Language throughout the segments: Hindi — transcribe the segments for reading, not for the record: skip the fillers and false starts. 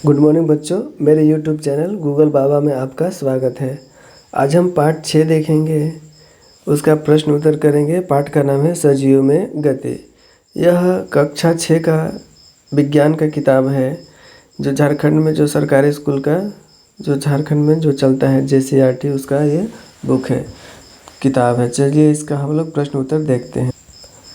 गुड मॉर्निंग बच्चों, मेरे यूट्यूब चैनल गूगल बाबा में आपका स्वागत है। आज हम पाठ 6 देखेंगे, उसका प्रश्न उत्तर करेंगे। पाठ का नाम है सजीव में गति। यह कक्षा 6 का विज्ञान का किताब है, जो झारखंड में जो सरकारी स्कूल का जो झारखंड में जो चलता है JCRT, उसका ये बुक है, किताब है। चलिए इसका हम लोग प्रश्न उत्तर देखते हैं।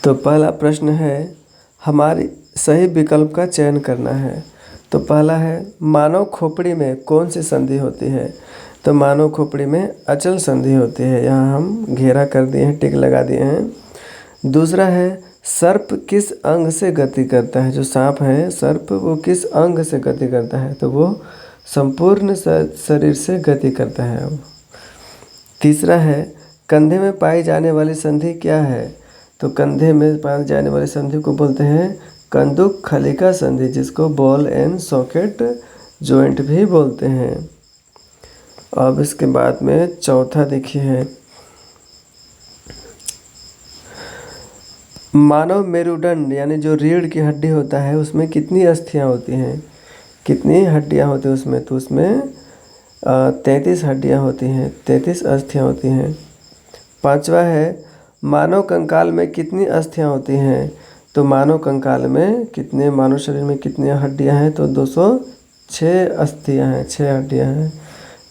तो पहला प्रश्न है, हमारी सही विकल्प का चयन करना है। तो पहला है, मानव खोपड़ी में कौन सी संधि होती है। तो मानव खोपड़ी में अचल संधि होती है। यहाँ हम घेरा कर दिए हैं, टिक लगा दिए हैं। दूसरा है, सर्प किस अंग से गति करता है। जो सांप है सर्प, वो किस अंग से गति करता है। तो वो संपूर्ण शरीर से गति करता है। तीसरा है, कंधे में पाई जाने वाली संधि क्या है। तो कंधे में पाई जाने वाली संधि को बोलते हैं कंदुक खलिका संधि, जिसको बॉल एंड सॉकेट जॉइंट भी बोलते हैं। अब इसके बाद में चौथा देखिए, मानव मेरुदंड यानी जो रीढ़ की हड्डी होता है, उसमें कितनी अस्थियां होती हैं। कितनी हड्डियां होती हैं उसमें। तो उसमें 33 हड्डियां होती हैं, 33 अस्थियां होती हैं। पांचवा है, मानव कंकाल में कितनी अस्थियां होती हैं। तो मानव कंकाल में कितने, मानव शरीर में कितनी हड्डियां हैं। तो 206 अस्थियां हैं, 6 हड्डियां हैं,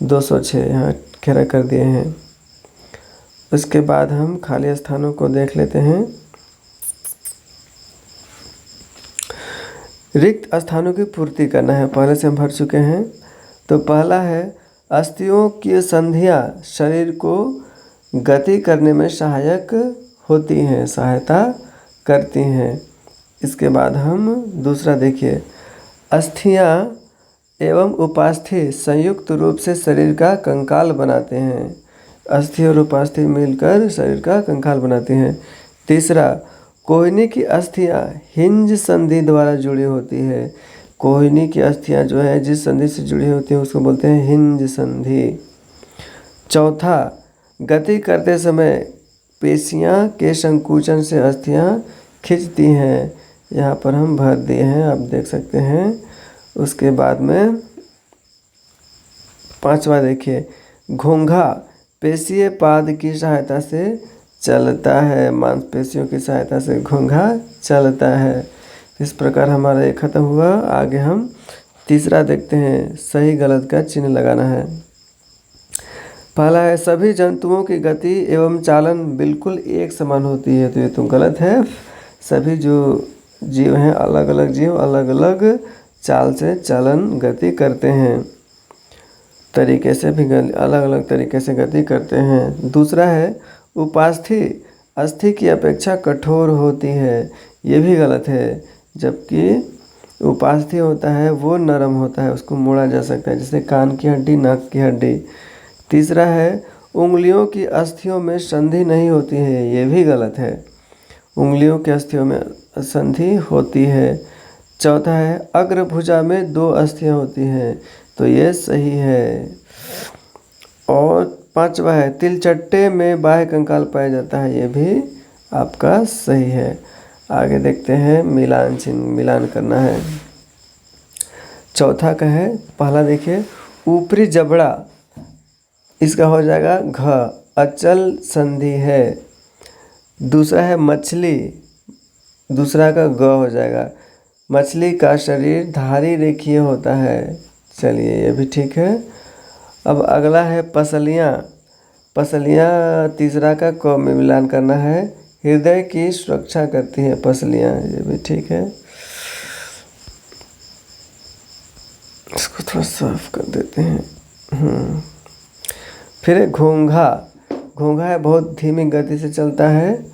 206 यहाँ घेरा कर दिए हैं। उसके बाद हम खाली स्थानों को देख लेते हैं। रिक्त स्थानों की पूर्ति करना है, पहले से हम भर चुके हैं। तो पहला है, अस्थियों की संधियां शरीर को गति करने में सहायक होती हैं, सहायता करती हैं। इसके बाद हम दूसरा देखिए, अस्थियां एवं उपास्थि संयुक्त रूप से शरीर का कंकाल बनाते हैं। अस्थि और उपास्थि मिलकर शरीर का कंकाल बनाते हैं। तीसरा, कोहनी की अस्थियां हिंज संधि द्वारा जुड़ी होती है। कोहनी की अस्थियां जो है जिस संधि से जुड़ी होती है उसको बोलते हैं हिंज संधि। चौथा, गति करते समय पेशियां के संकुचन से अस्थियां खिंचती हैं। यहाँ पर हम भर दिए हैं, आप देख सकते हैं। उसके बाद में पांचवा देखिए, घोंघा पेशीय पाद की सहायता से चलता है। मांसपेशियों की सहायता से घोंघा चलता है। इस प्रकार हमारा ये खत्म हुआ। आगे हम तीसरा देखते हैं, सही गलत का चिन्ह लगाना है। पहला है, सभी जंतुओं की गति एवं चालन बिल्कुल एक समान होती है। तो ये तो गलत है। सभी जो जीव हैं, अलग अलग जीव अलग अलग चाल से चलन गति करते हैं, तरीके से भी अलग अलग तरीके से गति करते हैं। दूसरा है, उपास्थि अस्थि की अपेक्षा कठोर होती है। ये भी गलत है, जबकि उपास्थि होता है वो नरम होता है, उसको मोड़ा जा सकता है, जैसे कान की हड्डी, नाक की हड्डी। तीसरा है, उंगलियों की अस्थियों में संधि नहीं होती है। ये भी गलत है, उंगलियों की अस्थियों में संधि होती है। चौथा है, अग्रभुजा में 2 अस्थियां होती हैं। तो ये सही है। और पांचवा है, तिलचट्टे में बाह्य कंकाल पाया जाता है। ये भी आपका सही है। आगे देखते हैं, मिलान चिन्ह मिलान करना है। चौथा का है, पहला देखिए, ऊपरी जबड़ा, इसका हो जाएगा घ, अचल संधि है। दूसरा है मछली, दूसरा का ग हो जाएगा। मछली का शरीर धारी रेखीय होता है। चलिए ये भी ठीक है। अब अगला है पसलियाँ। पसलियाँ तीसरा का क में मिलान करना है। हृदय की सुरक्षा करती है पसलियाँ, ये भी ठीक है। इसको थोड़ा साफ कर देते हैं। फिर घोंघा। घोंघा है बहुत धीमी गति से चलता है।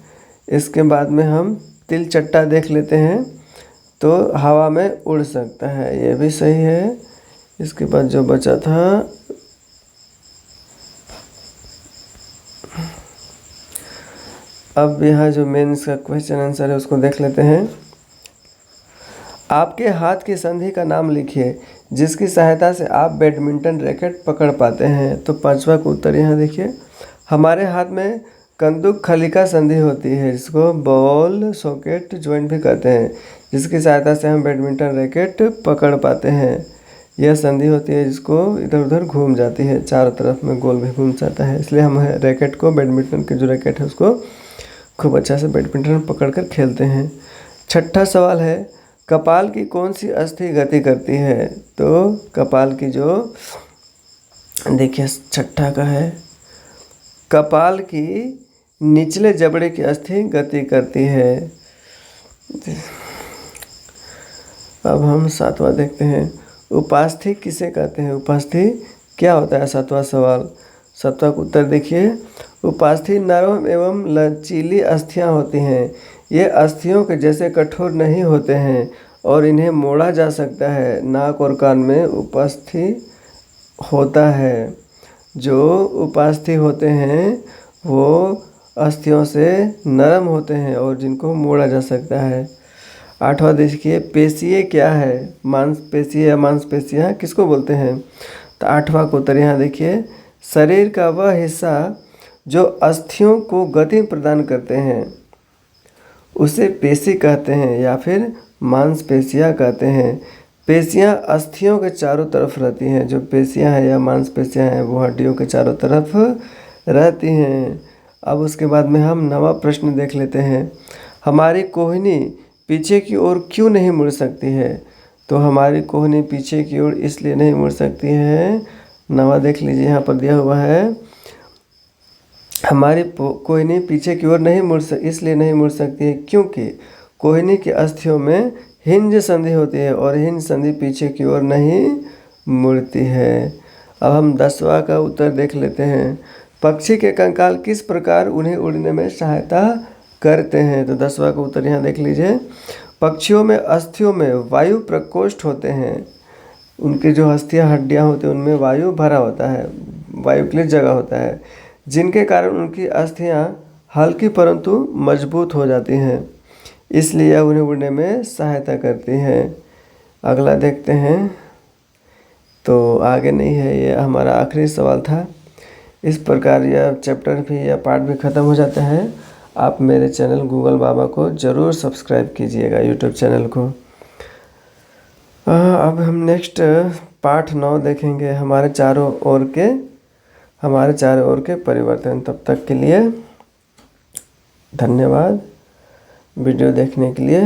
इसके बाद में हम तिलचट्टा देख लेते हैं, तो हवा में उड़ सकता है। ये भी सही है। इसके बाद जो बचा था, अब यहाँ जो मेन इसका क्वेश्चन आंसर है उसको देख लेते हैं। आपके हाथ की संधि का नाम लिखिए जिसकी सहायता से आप बैडमिंटन रैकेट पकड़ पाते हैं। तो पांचवा का उत्तर यहाँ देखिए, हमारे हाथ में कंदुक खलिका संधि होती है, जिसको बॉल सॉकेट जॉइंट भी कहते हैं, जिसकी सहायता से हम बैडमिंटन रैकेट पकड़ पाते हैं। यह संधि होती है जिसको इधर उधर घूम जाती है, चारों तरफ में गोल भी घूम जाता है, इसलिए हम रैकेट को, बैडमिंटन की जो रैकेट है उसको खूब अच्छा से बैडमिंटन पकड़ कर खेलते हैं। छठा सवाल है, कपाल की कौन सी अस्थि गति करती है? तो कपाल की जो, देखिए छठा का है, कपाल की निचले जबड़े की अस्थि गति करती है। अब हम सातवां देखते हैं, उपास्थि किसे कहते हैं? उपास्थि क्या होता है? सातवां सवाल। सातवां का उत्तर देखिए, उपास्थि नरम एवं लचीली अस्थियां होती हैं। ये अस्थियों के जैसे कठोर नहीं होते हैं और इन्हें मोड़ा जा सकता है। नाक और कान में उपास्थि होता है। जो उपास्थि होते हैं वो अस्थियों से नरम होते हैं और जिनको मोड़ा जा सकता है। आठवां देखिए, पेशीय क्या है? मांसपेशीय या मांसपेशियाँ किसको बोलते हैं? तो आठवां को उत्तर यहाँ देखिए, शरीर का वह हिस्सा जो अस्थियों को गति प्रदान करते हैं उसे पेशी कहते हैं या फिर मांसपेशियाँ कहते हैं। पेशियाँ अस्थियों के चारों तरफ रहती हैं। जो पेशियाँ हैं या मांसपेशियाँ हैं वो हड्डियों के चारों तरफ रहती हैं। अब उसके बाद में हम नवा प्रश्न देख लेते हैं, हमारी कोहनी पीछे की ओर क्यों नहीं मुड़ सकती है? तो हमारी कोहनी पीछे की ओर इसलिए नहीं मुड़ सकती है, नवा देख लीजिए, यहाँ पर दिया हुआ है, हमारी कोहनी पीछे की ओर इसलिए नहीं मुड़ सकती है क्योंकि कोहनी की अस्थियों में हिंज संधि होती है और हिंज संधि पीछे की ओर नहीं मुड़ती है। अब हम 10वां का उत्तर देख लेते हैं, पक्षी के कंकाल किस प्रकार उन्हें उड़ने में सहायता करते हैं? तो 10वां का उत्तर यहाँ देख लीजिए, पक्षियों में अस्थियों में वायु प्रकोष्ठ होते हैं। उनकी जो अस्थियाँ हड्डियाँ होती हैं उनमें वायु भरा होता है, वायु के लिए जगह होता है, जिनके कारण उनकी अस्थियाँ हल्की परंतु मजबूत हो जाती हैं, इसलिए उन्हें उड़ने में सहायता करती हैं। अगला देखते हैं, तो आगे नहीं है, ये हमारा आखिरी सवाल था। इस प्रकार यह चैप्टर भी या पार्ट भी ख़त्म हो जाता है। आप मेरे चैनल गूगल बाबा को ज़रूर सब्सक्राइब कीजिएगा, यूट्यूब चैनल को। अब हम नेक्स्ट पार्ट 9 देखेंगे, हमारे चारों ओर के परिवर्तन। तब तक के लिए धन्यवाद वीडियो देखने के लिए।